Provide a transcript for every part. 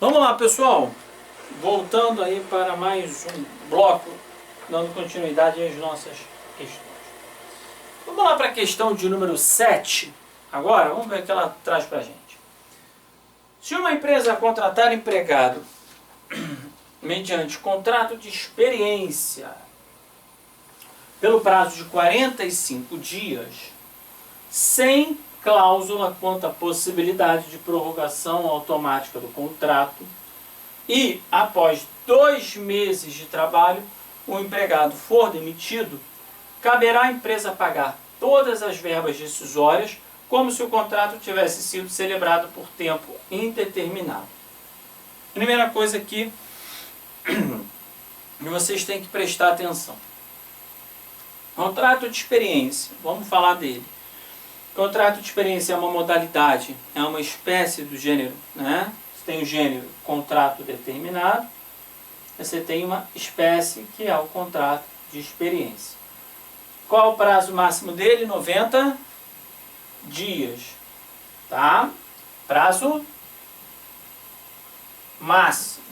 Vamos lá, pessoal. Voltando aí para mais um bloco, dando continuidade às nossas questões. Vamos lá para a questão de número 7. Agora, vamos ver o que ela traz para a gente. Se uma empresa contratar empregado mediante contrato de experiência pelo prazo de 45 dias, sem cláusula quanto à possibilidade de prorrogação automática do contrato, e após 2 meses de trabalho o empregado for demitido, caberá à empresa pagar todas as verbas rescisórias como se o contrato tivesse sido celebrado por tempo indeterminado. Primeira coisa aqui que vocês têm que prestar atenção. Contrato de experiência, vamos falar dele. Contrato de experiência é uma modalidade, é uma espécie do gênero, né? Você tem o gênero contrato determinado, você tem uma espécie que é o contrato de experiência. Qual é o prazo máximo dele? 90 dias, tá? Prazo máximo,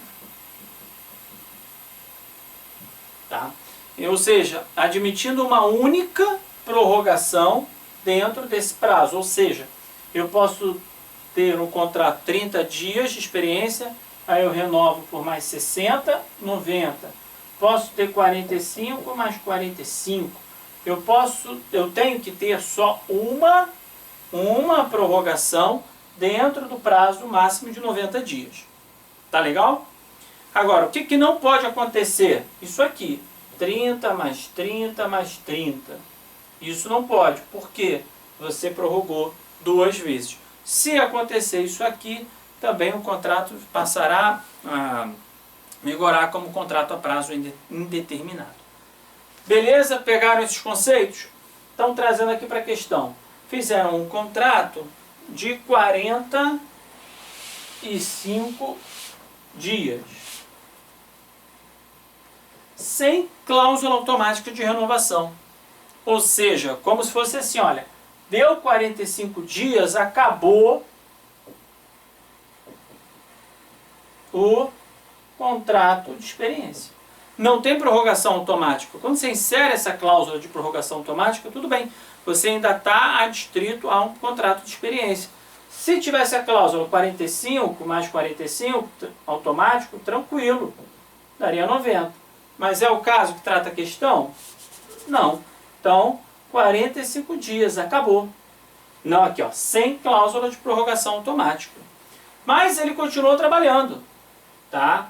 tá? Ou seja, admitindo uma única prorrogação dentro desse prazo, ou seja, eu posso ter um contrato 30 dias de experiência, aí eu renovo por mais 60, 90. Posso ter 45 mais 45. Eu tenho que ter só uma prorrogação dentro do prazo máximo de 90 dias. Tá legal? Agora, o que não pode acontecer? Isso aqui, 30 mais 30 mais 30. Isso não pode, porque você prorrogou 2 vezes. Se acontecer isso aqui, também o contrato passará a vigorar como contrato a prazo indeterminado. Beleza? Pegaram esses conceitos? Estão trazendo aqui para a questão. Fizeram um contrato de 45 dias. Sem cláusula automática de renovação. Ou seja, como se fosse assim, olha, deu 45 dias, acabou o contrato de experiência. Não tem prorrogação automática. Quando você insere essa cláusula de prorrogação automática, tudo bem, você ainda está adstrito a um contrato de experiência. Se tivesse a cláusula 45 mais 45 automático, tranquilo, daria 90. Mas é o caso que trata a questão? Não. Então, 45 dias, acabou. Não, aqui, ó, sem cláusula de prorrogação automática. Mas ele continuou trabalhando, tá?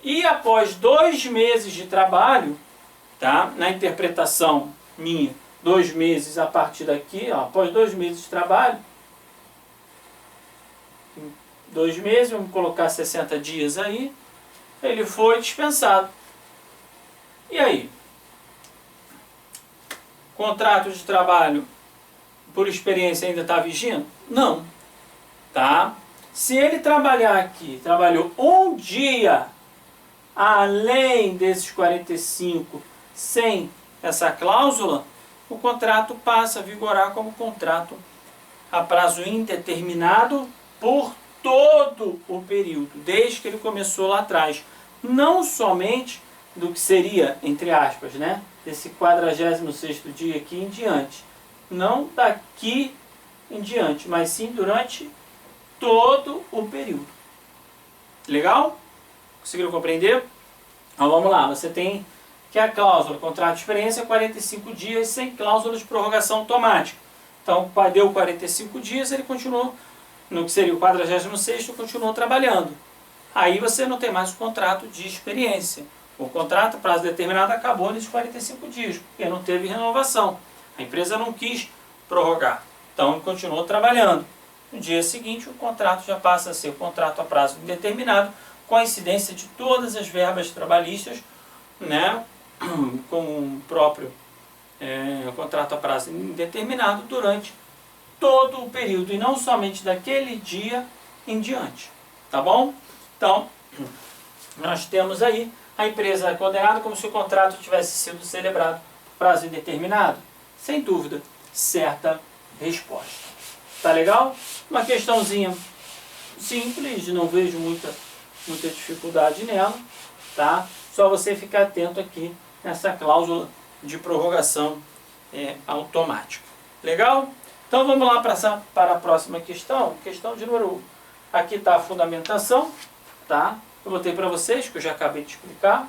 E após 2 meses de trabalho, tá? Na interpretação minha, 2 meses a partir daqui, ó, após 2 meses de trabalho, 2 meses, vamos colocar 60 dias aí, ele foi dispensado. E aí? Contrato de trabalho por experiência ainda está vigindo? Não. Tá? Se ele trabalhar aqui, trabalhou um dia além desses 45 sem essa cláusula, o contrato passa a vigorar como contrato a prazo indeterminado por todo o período, desde que ele começou lá atrás. Não somente do que seria, entre aspas, né? Desse 46º dia aqui em diante. Não daqui em diante, mas sim durante todo o período. Legal? Conseguiram compreender? Então vamos lá, você tem que a cláusula, contrato de experiência, 45 dias sem cláusula de prorrogação automática. Então, deu 45 dias, ele continuou, no que seria o 46º, continuou trabalhando. Aí você não tem mais o contrato de experiência. O contrato, prazo determinado, acabou nesses 45 dias, porque não teve renovação. A empresa não quis prorrogar, então ele continuou trabalhando. No dia seguinte, o contrato já passa a ser o contrato a prazo indeterminado, com a incidência de todas as verbas trabalhistas, né, com o próprio contrato a prazo indeterminado durante todo o período, e não somente daquele dia em diante. Tá bom? Então, nós temos aí a empresa é condenada como se o contrato tivesse sido celebrado por prazo indeterminado? Sem dúvida, certa resposta. Tá legal? Uma questãozinha simples, não vejo muita muita dificuldade nela, tá? Só você ficar atento aqui nessa cláusula de prorrogação automática. Legal? Então vamos lá para a próxima questão. Questão de número 1. Aqui está a fundamentação, tá? Eu botei para vocês, que eu já acabei de explicar.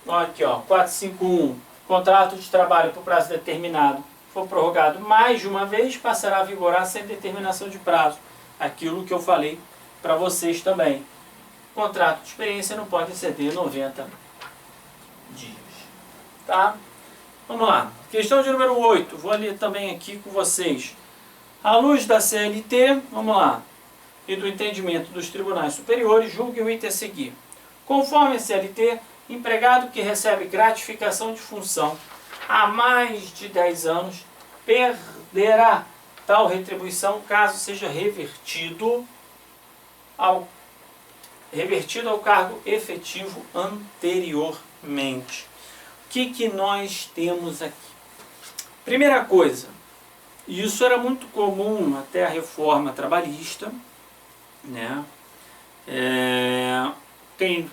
Aqui, ó, 451. Contrato de trabalho por prazo determinado for prorrogado mais de uma vez, passará a vigorar sem determinação de prazo. Aquilo que eu falei para vocês também. Contrato de experiência não pode exceder 90 dias. Tá? Vamos lá. Questão de número 8. Vou ler também aqui com vocês. À luz da CLT, vamos lá, e do entendimento dos tribunais superiores, julgue o item a seguir. Conforme a CLT, empregado que recebe gratificação de função há mais de 10 anos perderá tal retribuição caso seja revertido ao cargo efetivo anteriormente. O que nós temos aqui? Primeira coisa, isso era muito comum até a reforma trabalhista, né? Quem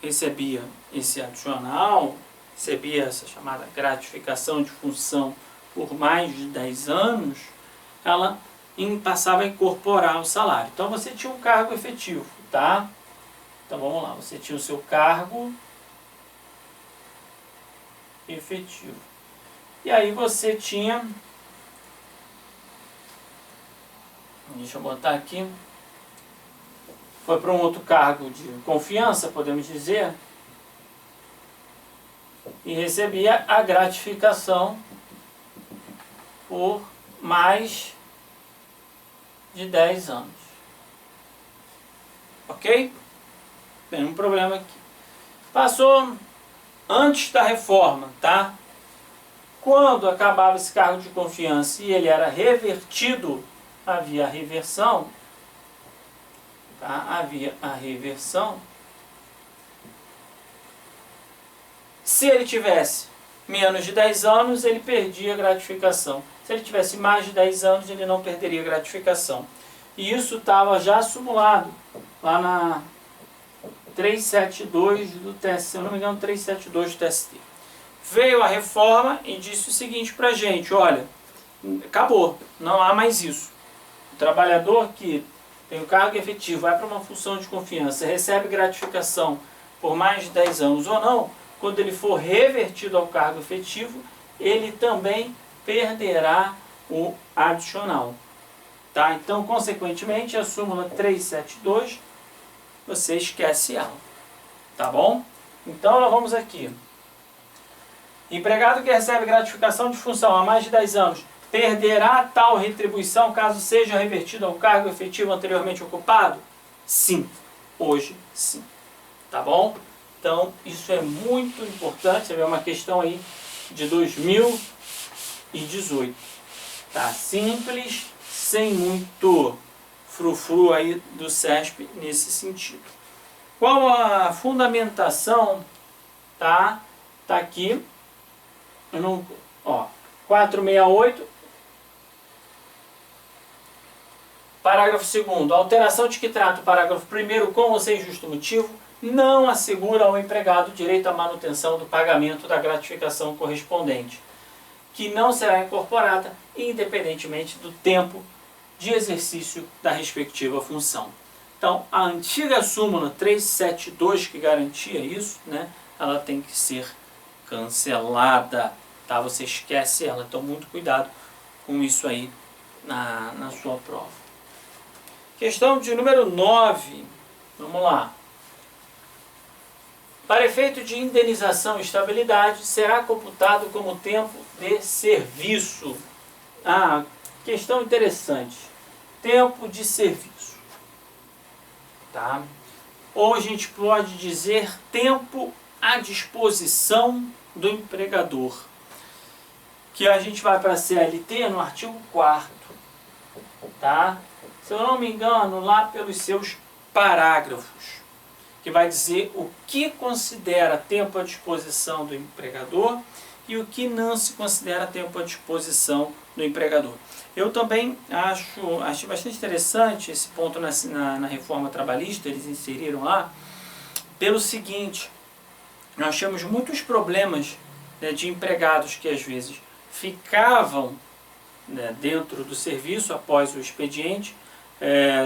recebia esse adicional, recebia essa chamada gratificação de função por mais de 10 anos, ela passava a incorporar o salário. Então você tinha um cargo efetivo, tá? Então vamos lá, você tinha o seu cargo efetivo. E aí você tinha, deixa eu botar aqui, foi para um outro cargo de confiança, podemos dizer, e recebia a gratificação por mais de 10 anos. Ok? Tem um problema aqui. Passou antes da reforma, tá? Quando acabava esse cargo de confiança e ele era revertido, havia a reversão, tá? Havia a reversão. Se ele tivesse menos de 10 anos, ele perdia a gratificação. Se ele tivesse mais de 10 anos, ele não perderia a gratificação. E isso estava já simulado lá na 372 do TST, se eu não me engano, 372 do TST. Veio a reforma e disse o seguinte para a gente, olha, acabou, não há mais isso. O trabalhador que tem o cargo efetivo, vai para uma função de confiança, recebe gratificação por mais de 10 anos ou não, quando ele for revertido ao cargo efetivo, ele também perderá o adicional. Tá? Então, consequentemente, a súmula 372, você esquece ela. Tá bom? Então, nós vamos aqui. Empregado que recebe gratificação de função há mais de 10 anos perderá tal retribuição caso seja revertido ao cargo efetivo anteriormente ocupado? Sim. Hoje, sim. Tá bom? Então, isso é muito importante. Você vê uma questão aí de 2018. Tá? Simples, sem muito frufru aí do CESP nesse sentido. Qual a fundamentação? Tá aqui. Eu não, 468. Parágrafo 2º. A alteração de que trata o parágrafo 1º com ou sem justo motivo não assegura ao empregado direito à manutenção do pagamento da gratificação correspondente, que não será incorporada independentemente do tempo de exercício da respectiva função. Então, a antiga súmula 372, que garantia isso, né, ela tem que ser cancelada, tá? Você esquece ela, então muito cuidado com isso aí na sua prova. Questão de número 9, vamos lá. Para efeito de indenização e estabilidade, será computado como tempo de serviço. Questão interessante. Tempo de serviço. Tá? Ou a gente pode dizer tempo à disposição do empregador. Que a gente vai para a CLT no artigo 4º. Tá? Se eu não me engano, lá pelos seus parágrafos, que vai dizer o que considera tempo à disposição do empregador e o que não se considera tempo à disposição do empregador. Eu também achei bastante interessante esse ponto na reforma trabalhista, eles inseriram lá, pelo seguinte: nós tínhamos muitos problemas, né, de empregados que às vezes ficavam, né, dentro do serviço após o expediente,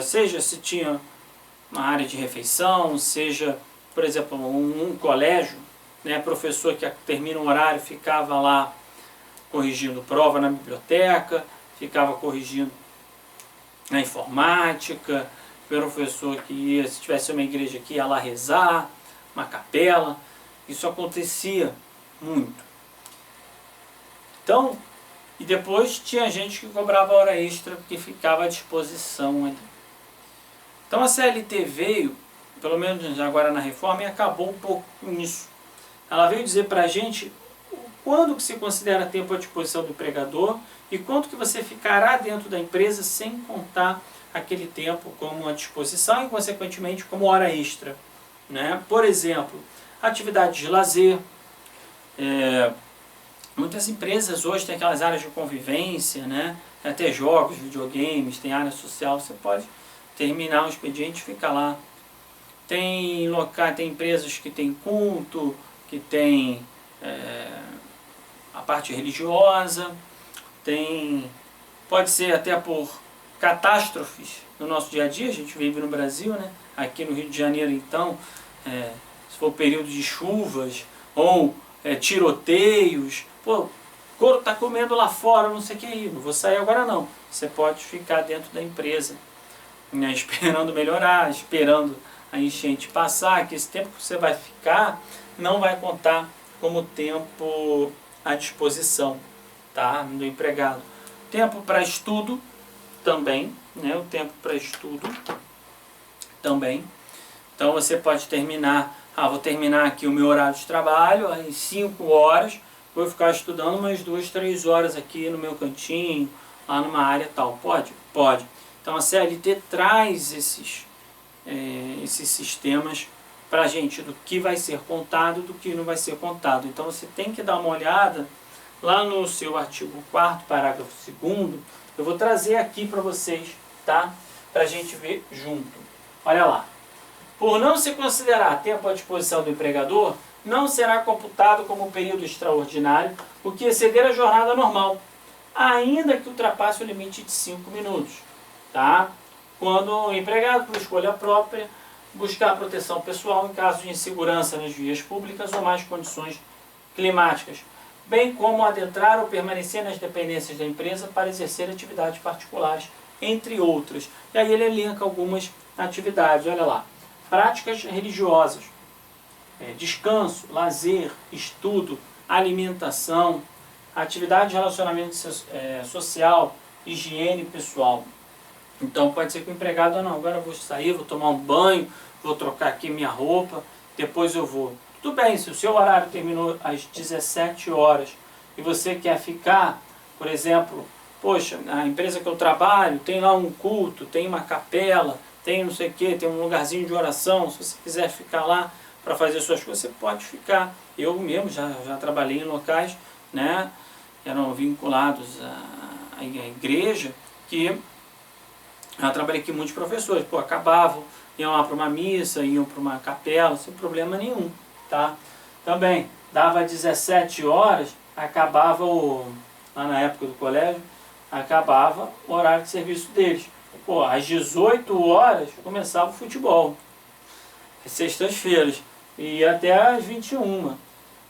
seja se tinha uma área de refeição, seja, por exemplo, um colégio, né, professor que termina um horário ficava lá corrigindo prova na biblioteca, ficava corrigindo na informática, professor que ia, se tivesse uma igreja que ia lá rezar, uma capela. Isso acontecia muito. Então, e depois tinha gente que cobrava hora extra porque ficava à disposição ali. Então a CLT veio, pelo menos agora na reforma, e acabou um pouco com isso. Ela veio dizer para a gente quando que se considera tempo à disposição do empregador e quanto que você ficará dentro da empresa sem contar aquele tempo como à disposição e, consequentemente, como hora extra, né? Por exemplo, atividades de lazer. Muitas empresas hoje têm aquelas áreas de convivência, né? Até jogos, videogames, tem área social, você pode terminar o expediente e ficar lá. Tem empresas que tem culto, que tem a parte religiosa, pode ser até por catástrofes no nosso dia a dia, a gente vive no Brasil, né? Aqui no Rio de Janeiro, então, se for período de chuvas ou tiroteios, o couro está comendo lá fora, não sei o que, não vou sair agora não. Você pode ficar dentro da empresa, né, esperando melhorar, esperando a enchente passar, que esse tempo que você vai ficar não vai contar como tempo à disposição, tá, do empregado. Tempo para estudo também, né, o tempo para estudo também. Então você pode terminar, vou terminar aqui o meu horário de trabalho, às 5 horas, vou ficar estudando umas 2, 3 horas aqui no meu cantinho, lá numa área tal. Pode? Pode. Então a CLT traz esses sistemas para a gente do que vai ser contado, do que não vai ser contado. Então você tem que dar uma olhada lá no seu artigo 4º, parágrafo 2º, eu vou trazer aqui para vocês, tá? Para a gente ver junto. Olha lá. Por não se considerar tempo à disposição do empregador, não será computado como período extraordinário o que exceder a jornada normal, ainda que ultrapasse o limite de 5 minutos. Tá? Quando o empregado, por escolha própria, buscar proteção pessoal em caso de insegurança nas vias públicas ou más condições climáticas, bem como adentrar ou permanecer nas dependências da empresa para exercer atividades particulares, entre outras. E aí ele elenca algumas atividades, olha lá. Práticas religiosas, descanso, lazer, estudo, alimentação, atividade de relacionamento social, higiene pessoal. Então pode ser que o empregado, não, agora eu vou sair, vou tomar um banho, vou trocar aqui minha roupa, depois eu vou. Tudo bem, se o seu horário terminou às 17 horas e você quer ficar, por exemplo, poxa, a empresa que eu trabalho tem lá um culto, tem uma capela, tem não sei o que, tem um lugarzinho de oração, se você quiser ficar lá para fazer suas coisas, você pode ficar. Eu mesmo já trabalhei em locais, né, que eram vinculados à igreja, que eu trabalhei aqui muitos professores, acabavam, iam lá para uma missa, iam para uma capela, sem problema nenhum, tá? Também, dava 17 horas, acabava lá na época do colégio, acabava o horário de serviço deles. Às 18 horas começava o futebol, sextas-feiras, e até às 21.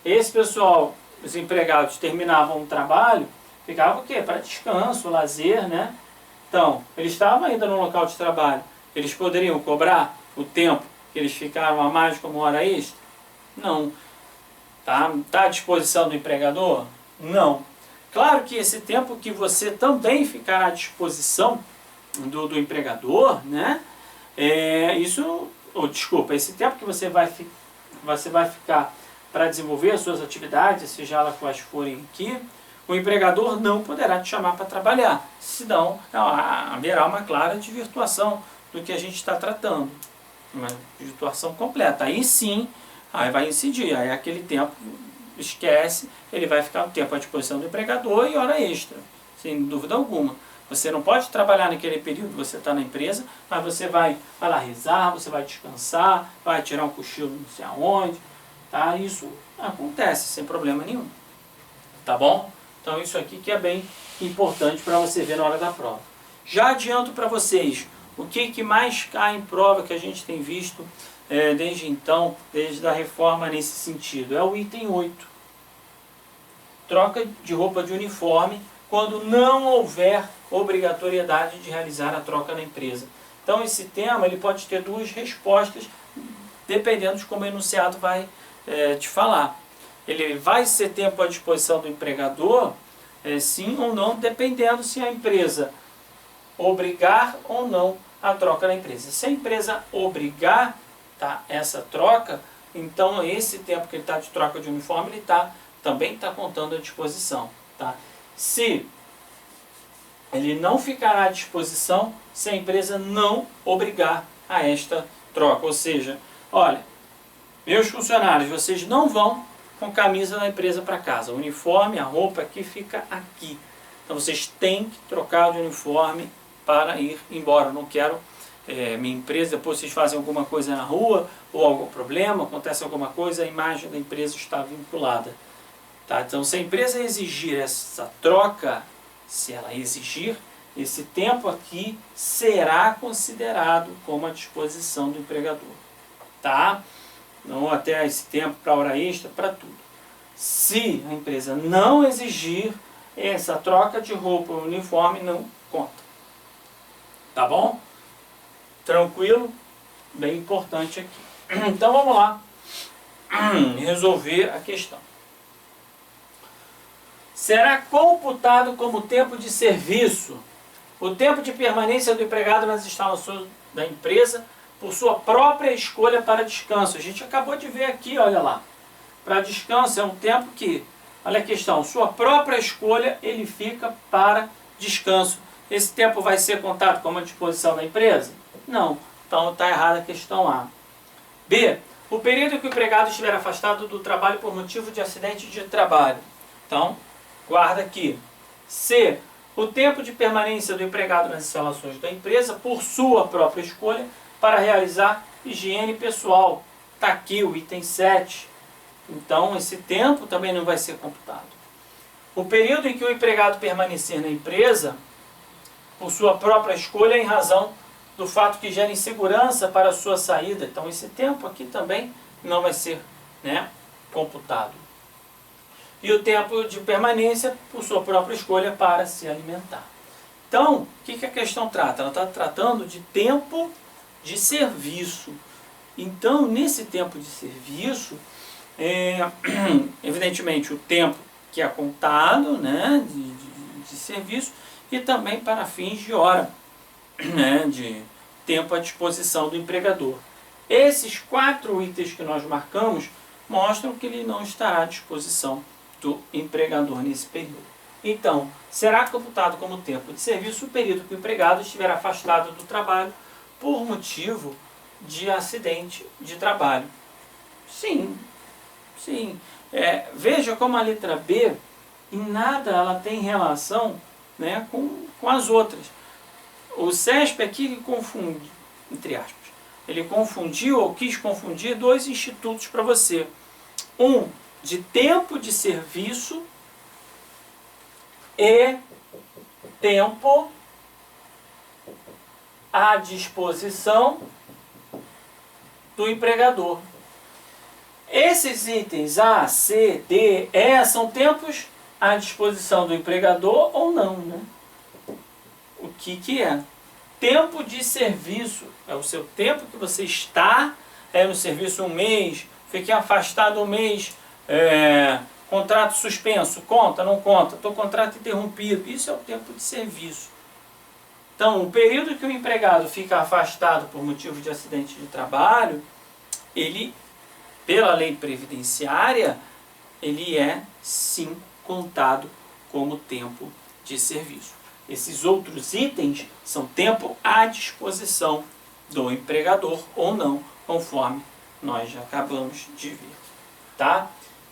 Esse pessoal, os empregados, terminavam o trabalho, ficava o quê? Para descanso, lazer, né? Então, eles estavam ainda no local de trabalho, eles poderiam cobrar o tempo que eles ficaram a mais como hora extra? Não. Tá à disposição do empregador? Não. Claro que esse tempo que você também ficará à disposição do empregador, né? Esse tempo que você vai ficar para desenvolver as suas atividades, seja elas quais forem aqui, o empregador não poderá te chamar para trabalhar, senão haverá uma clara desvirtuação do que a gente está tratando, uma desvirtuação completa. Aí sim, aí vai incidir, aí aquele tempo esquece, ele vai ficar um tempo à disposição do empregador e hora extra, sem dúvida alguma. Você não pode trabalhar naquele período que você está na empresa, mas você vai lá rezar, você vai descansar, vai tirar um cochilo não sei aonde, tá? Isso acontece sem problema nenhum, tá bom? Então isso aqui que é bem importante para você ver na hora da prova. Já adianto para vocês o que mais cai em prova que a gente tem visto desde então, desde a reforma nesse sentido. É o item 8. Troca de roupa de uniforme quando não houver obrigatoriedade de realizar a troca na empresa. Então esse tema ele pode ter duas respostas, dependendo de como o enunciado vai te falar. Ele vai ser tempo à disposição do empregador, sim ou não, dependendo se a empresa obrigar ou não a troca na empresa. Se a empresa obrigar, tá, essa troca, então esse tempo que ele está de troca de uniforme, ele também está contando à disposição. Tá? Se ele não ficará à disposição se a empresa não obrigar a esta troca. Ou seja, olha, meus funcionários, vocês não vão com camisa da empresa para casa. O uniforme, a roupa aqui fica aqui. Então vocês têm que trocar de uniforme para ir embora. Eu não quero minha empresa, depois vocês fazem alguma coisa na rua, ou algum problema, acontece alguma coisa, a imagem da empresa está vinculada. Tá? Então se a empresa exigir essa troca, se ela exigir, esse tempo aqui será considerado como à disposição do empregador. Tá? Não até esse tempo para hora extra, para tudo. Se a empresa não exigir, essa troca de roupa ou uniforme não conta. Tá bom? Tranquilo? Bem importante aqui. Então vamos lá resolver a questão. Será computado como tempo de serviço o tempo de permanência do empregado nas instalações da empresa por sua própria escolha para descanso. A gente acabou de ver aqui, olha lá. Para descanso é um tempo que, olha a questão, sua própria escolha ele fica para descanso. Esse tempo vai ser contado como a disposição da empresa? Não. Então está errada a questão A. B. O período que o empregado estiver afastado do trabalho por motivo de acidente de trabalho. Então, guarda aqui. C. O tempo de permanência do empregado nas instalações da empresa por sua própria escolha para realizar higiene pessoal. Está aqui o item 7. Então, esse tempo também não vai ser computado. O período em que o empregado permanecer na empresa por sua própria escolha em razão do fato que gera insegurança para a sua saída. Então, esse tempo aqui também não vai ser, computado. E o tempo de permanência por sua própria escolha para se alimentar. Então, o que a questão trata? Ela está tratando de tempo de serviço. Então, nesse tempo de serviço, evidentemente, o tempo que é contado de serviço e também para fins de hora, de tempo à disposição do empregador. Esses 4 itens que nós marcamos mostram que ele não estará à disposição do empregador nesse período. Então, será computado como tempo de serviço o período que o empregado estiver afastado do trabalho por motivo de acidente de trabalho. Sim. Veja como a letra B, em nada ela tem relação com as outras. O CESP aqui ele confunde, entre aspas, ele confundiu ou quis confundir 2 institutos para você. Um de tempo de serviço e tempo à disposição do empregador. Esses itens A, C, D, E são tempos à disposição do empregador ou não, O que é? Tempo de serviço é o seu tempo que você está no serviço um mês, fiquei afastado um mês, contrato suspenso, conta, não conta, estou contrato interrompido, isso é o tempo de serviço. Então, o período que o empregado fica afastado por motivo de acidente de trabalho, ele, pela lei previdenciária, ele é sim contado como tempo de serviço. Esses outros itens são tempo à disposição do empregador ou não, conforme nós já acabamos de ver. Tá?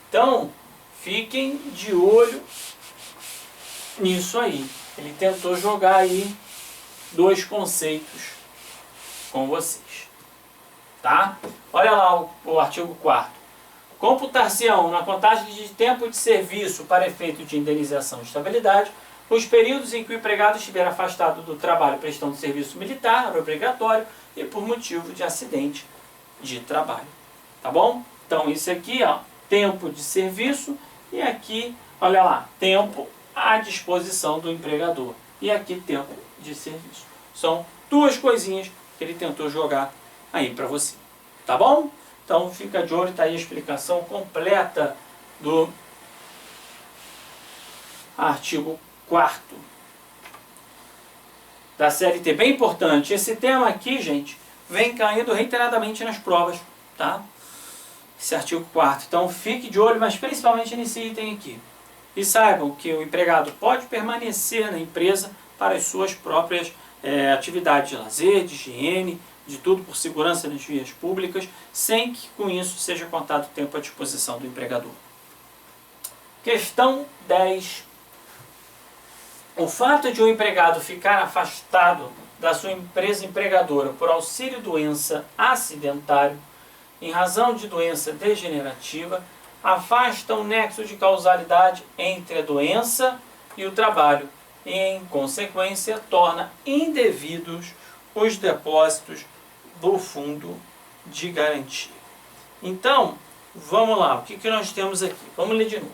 Então, Fiquem de olho nisso aí. Ele tentou jogar aí dois conceitos com vocês. Tá? Olha lá o artigo 4º. Computar-se-ão, na contagem de tempo de serviço para efeito de indenização de estabilidade, os períodos em que o empregado estiver afastado do trabalho prestando serviço militar, obrigatório, e por motivo de acidente de trabalho. Tá bom? Então, isso aqui, ó, tempo de serviço, e aqui, olha lá, tempo à disposição do empregador. E aqui, tempo de serviço. São duas coisinhas que ele tentou jogar aí para você. Tá bom? Então, fica de olho, está aí a explicação completa do artigo 4º da CLT. Bem importante. Esse tema aqui, gente, vem caindo reiteradamente nas provas, tá? Esse artigo 4º. Então, fique de olho, mas principalmente nesse item aqui. E saibam que o empregado pode permanecer na empresa para as suas próprias atividades de lazer, de higiene, de tudo por segurança nas vias públicas, sem que com isso seja contado tempo à disposição do empregador. Questão 10. O fato de um empregado ficar afastado da sua empresa empregadora por auxílio-doença acidentário, em razão de doença degenerativa, afasta o nexo de causalidade entre a doença e o trabalho e, em consequência, torna indevidos os depósitos do fundo de garantia. Então, vamos lá, o que nós temos aqui? Vamos ler de novo.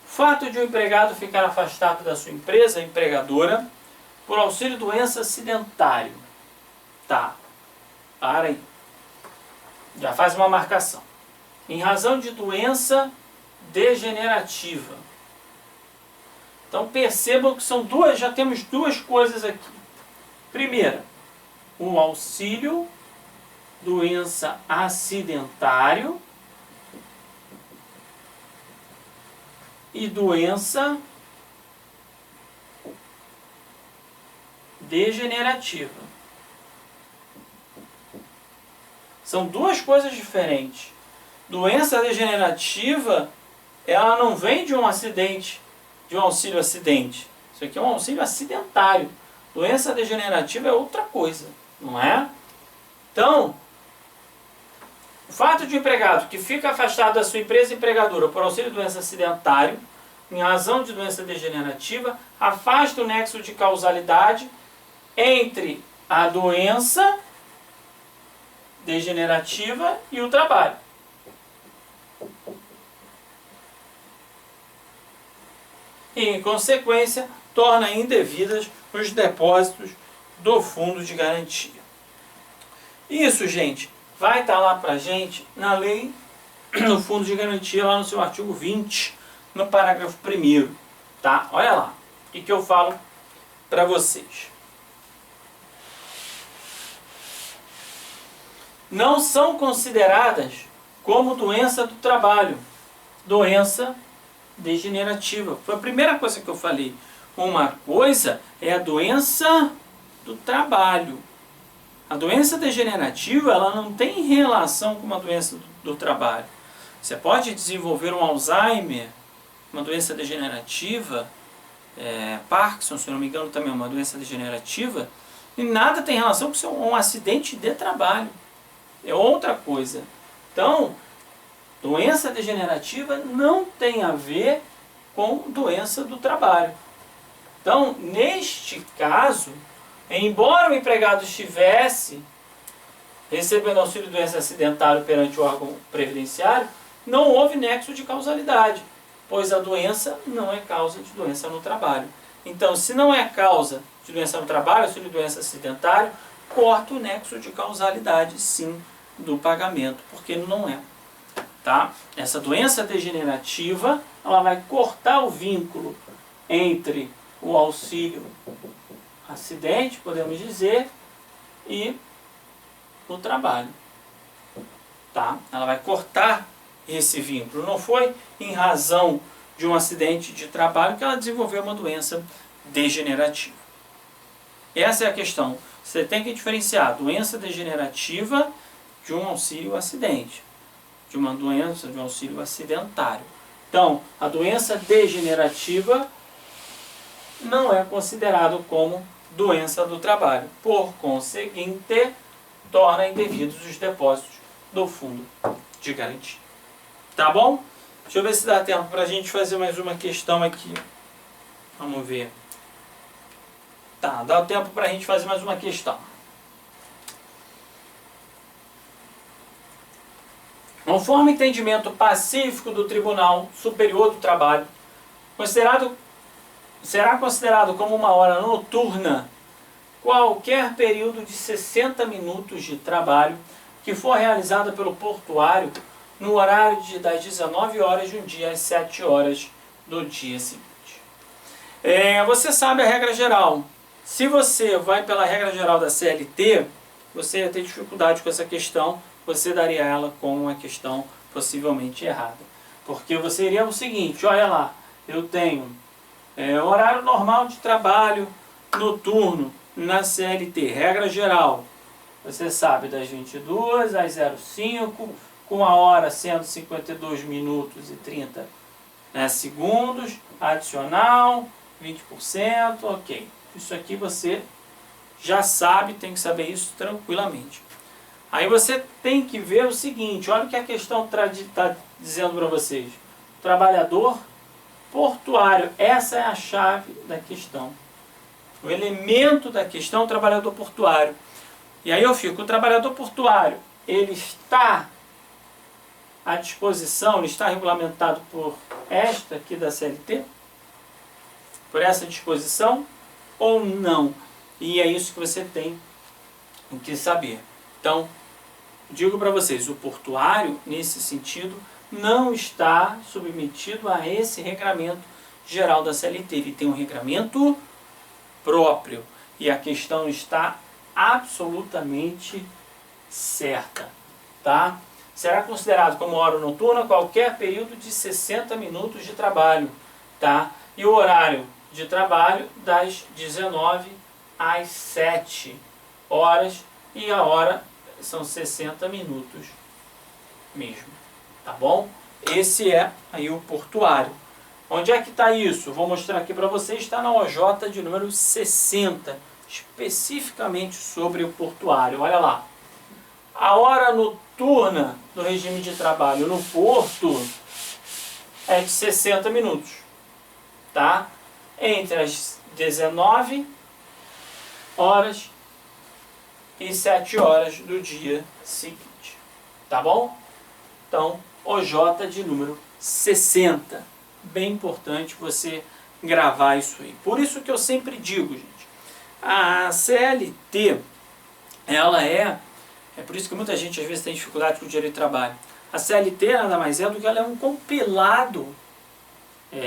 O fato de um empregado ficar afastado da sua empresa empregadora por auxílio-doença acidentário. Tá, para aí. Já faz uma marcação. Em razão de doença degenerativa. Então percebam que são duas, já temos duas coisas aqui. Primeira, o auxílio doença acidentário e doença degenerativa. São duas coisas diferentes. Doença degenerativa, ela não vem de um acidente, de um auxílio acidente. Isso aqui é um auxílio acidentário. Doença degenerativa é outra coisa, não é? Então, o fato de um empregado que fica afastado da sua empresa empregadora por auxílio doença acidentário, em razão de doença degenerativa, afasta o nexo de causalidade entre a doença degenerativa e o trabalho. E, em consequência, torna indevidas os depósitos do fundo de garantia. Isso, gente, vai estar lá para a gente na lei do fundo de garantia, lá no seu artigo 20, no parágrafo 1º. Tá? Olha lá, o que eu falo para vocês. Não são consideradas como doença do trabalho, doença degenerativa. Foi a primeira coisa que eu falei. Uma coisa é a doença do trabalho. A doença degenerativa, ela não tem relação com uma doença do trabalho. Você pode desenvolver um Alzheimer, uma doença degenerativa, Parkinson, se não me engano, também é uma doença degenerativa, e nada tem relação com um acidente de trabalho. É outra coisa. Então, doença degenerativa não tem a ver com doença do trabalho. Então, neste caso, embora o empregado estivesse recebendo auxílio doença acidentário perante o órgão previdenciário, não houve nexo de causalidade, pois a doença não é causa de doença no trabalho. Então, se não é causa de doença no trabalho, auxílio doença acidentário, corta o nexo de causalidade, sim, do pagamento, porque não é. Tá? Essa doença degenerativa, ela vai cortar o vínculo entre o auxílio acidente, podemos dizer, e o trabalho. Tá? Ela vai cortar esse vínculo. Não foi em razão de um acidente de trabalho que ela desenvolveu uma doença degenerativa. Essa é a questão. Você tem que diferenciar a doença degenerativa de um auxílio acidente, de uma doença de um auxílio acidentário. Então, a doença degenerativa não é considerado como doença do trabalho. Por conseguinte, torna indevidos os depósitos do fundo de garantia. Tá bom? Deixa eu ver se dá tempo para a gente fazer mais uma questão aqui. Vamos ver. Tá, dá tempo para a gente fazer mais uma questão. Conforme o entendimento pacífico do Tribunal Superior do Trabalho, será considerado como uma hora noturna qualquer período de 60 minutos de trabalho que for realizado pelo portuário no horário das 19 horas de um dia às 7 horas do dia seguinte. Você sabe a regra geral. Se você vai pela regra geral da CLT, você ia ter dificuldade com essa questão, você daria ela como uma questão possivelmente errada. Porque você iria o seguinte, olha lá, eu tenho horário normal de trabalho noturno na CLT, regra geral. Você sabe, das 22 às 05, com a hora sendo 52 minutos e 30 segundos, adicional, 20%, ok. Isso aqui você já sabe, tem que saber isso tranquilamente. Aí você tem que ver o seguinte, olha o que a questão está dizendo para vocês. Trabalhador portuário, essa é a chave da questão. O elemento da questão é o trabalhador portuário. E aí eu fico, o trabalhador portuário, ele está à disposição, ele está regulamentado por esta aqui da CLT? Por essa disposição ou não? E é isso que você tem que saber. Então, digo para vocês, o portuário, nesse sentido, não está submetido a esse regramento geral da CLT. Ele tem um regramento próprio. E a questão está absolutamente certa. Tá? Será considerado como hora noturna qualquer período de 60 minutos de trabalho. Tá? E o horário de trabalho das 19 às 7 horas. E a hora são 60 minutos mesmo. Tá bom? Esse é aí o portuário. Onde é que está isso? Vou mostrar aqui para vocês. Está na OJ de número 60. Especificamente sobre o portuário. Olha lá. A hora noturna do regime de trabalho no porto é de 60 minutos. Tá? Entre as 19 horas e 7 horas do dia seguinte. Tá bom? Então, OJ de número 60. Bem importante você gravar isso aí. Por isso que eu sempre digo, gente, a CLT, ela é por isso que muita gente às vezes tem dificuldade com o direito de trabalho. A CLT nada mais é do que ela é um compilado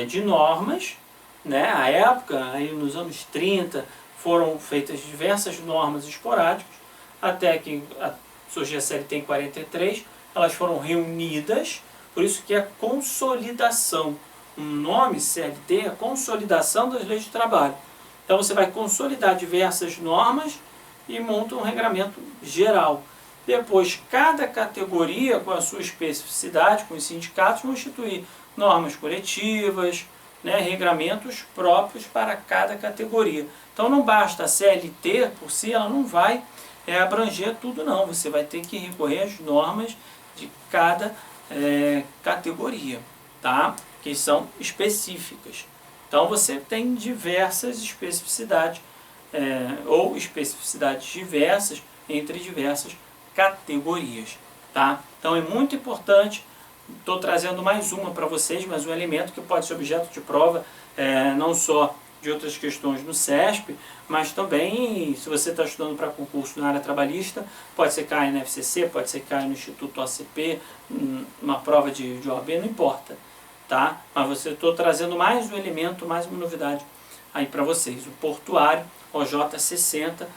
de normas, né? À época, aí nos anos 30, foram feitas diversas normas esporádicas, até que surgiu a CLT em 43, elas foram reunidas, por isso que é consolidação. O nome CLT é consolidação das leis de trabalho. Então você vai consolidar diversas normas e monta um regramento geral. Depois, cada categoria, com a sua especificidade, com os sindicatos, vão instituir normas coletivas, né, regramentos próprios para cada categoria. Então não basta a CLT por si, ela não vai abranger tudo não. Você vai ter que recorrer às normas de cada categoria, tá? Que são específicas. Então você tem diversas especificidades, ou especificidades diversas entre diversas categorias, tá? Então é muito importante, estou trazendo mais uma para vocês, mais um elemento que pode ser objeto de prova, não só de outras questões no CESP, mas também, se você está estudando para concurso na área trabalhista, pode ser cair na FCC, pode ser cair no Instituto OCP, uma prova de OAB, não importa, tá? Mas você estou trazendo mais um elemento, mais uma novidade aí para vocês. O portuário, OJ 60,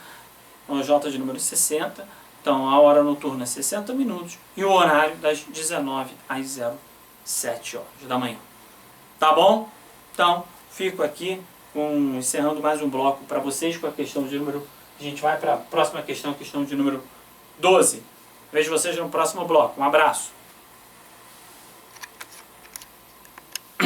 OJ de número 60, então a hora noturna é 60 minutos e o horário das 19 às 07 horas da manhã. Tá bom? Então, fico aqui encerrando mais um bloco para vocês com a questão de número... A gente vai para a próxima questão, questão de número 12. Vejo vocês no próximo bloco. Um abraço.